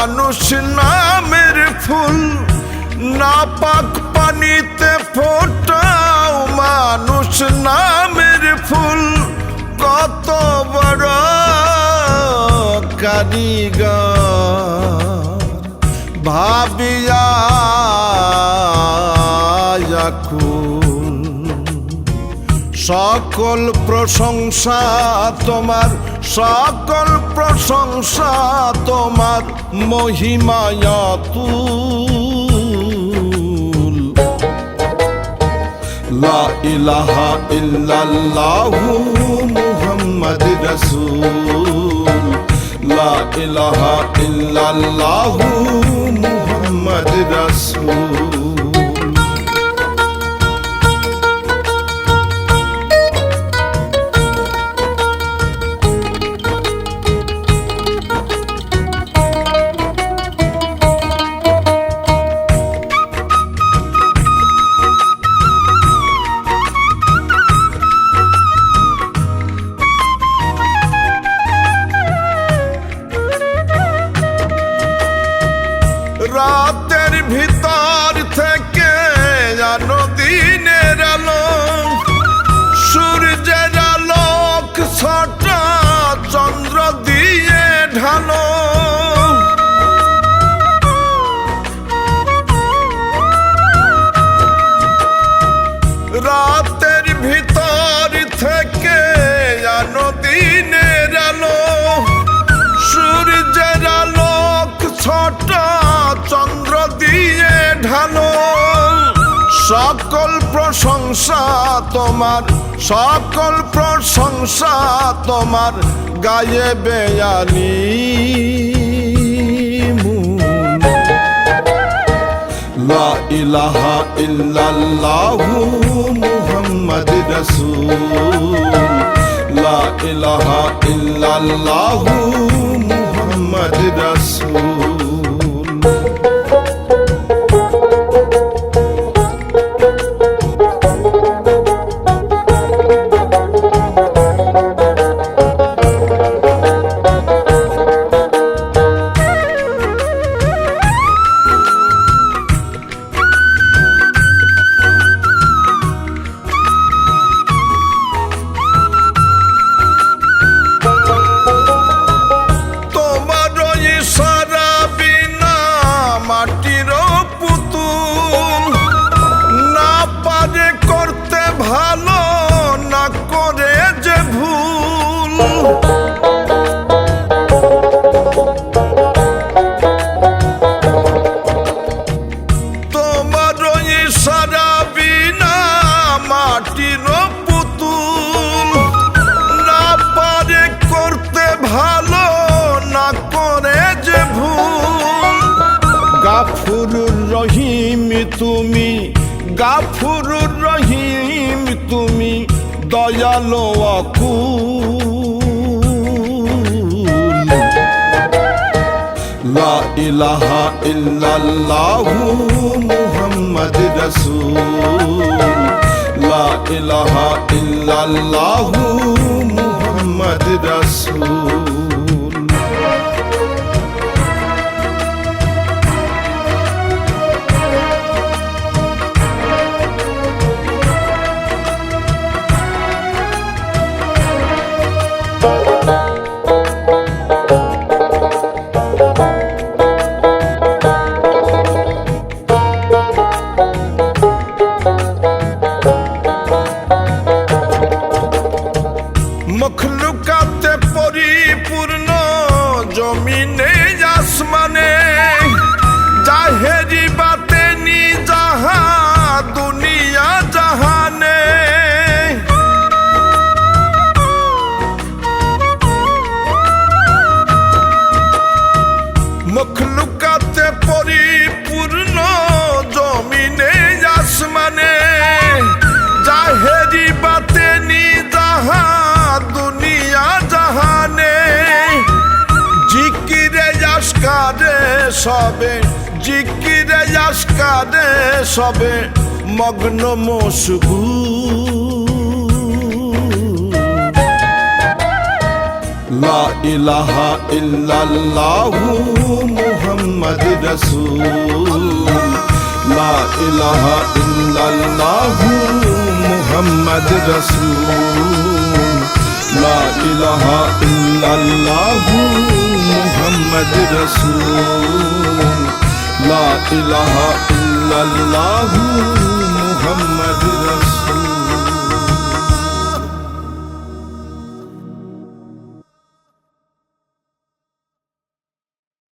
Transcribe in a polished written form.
মানুষ নামের ফুল নাপাক পানিতে ফোটাও মানুষ নামের ফুল কত বড় কারিগর ভাবিয়া আকুল সকল প্রশংসা তোমার সকল প্রশংসা তোমার মহিমায় অতুল লা ইলাহা ইল্লাল্লাহু মুহাম্মাদ রাসূল লা ইলাহা ইল্লাল্লাহু মুহাম্মাদ রাসূল রাতের ভিতর থেকে জানো দিনের আলো সূর্যের আলোক ছটা চন্দ্র দিয়ে ঢালো রাতের ভিতর থেকে জানো দিনের আলো সূর্যের আলোক ছটা চন্দ্র দিয়ে ঢালো সকল প্রশংসা তোমার সকল প্রশংসা তোমার গায়ে বেয়ালি লা ইলাহা ইল্লাল্লাহু মুহাম্মাদ রাসূল লা ইলাহা ইল্লাল্লাহু মুহাম্মাদ রাসূল ভালো না করে যে ভুল তোমার ইশারা বিনা মাটির পুতুল না পারে করতে ভালো না করে যে ভুল গাফুরুর রহিম তুমি গাফুরুর রহিম তুমি দয়ালু আকুল লা ইলাহা ইল্লাল্লাহু মুহাম্মাদ রাসূল লা ইলাহা ইল্লাল্লাহু মুহাম্মাদ রাসূল মখলুকাতে পরিপূর্ণ জমিনে আসমানে জাহেরি বাতেনি যাহা দুনিয়া জাহানে মখলুকাতে পরিপূর্ণ জমিনে আসমানে জাহেরি বাতেনি যাহা দুনিয়া জাহানে জিকিরে আসকারে সবে জিকিরে আসকারে সবে মগ্ন মশগুল লা ইলাহা ইল্লাল্লাহু মুহাম্মাদ মুহাম্মদ রসূল লা ইলাহা ইল্লাল্লাহু মুহাম্মদ রসূল লা ইলাহা ইল্লাল্লাহু মুহাম্মদ রসূল লা ইলাহা ইল্লাল্লাহু মুহাম্মদ রসূল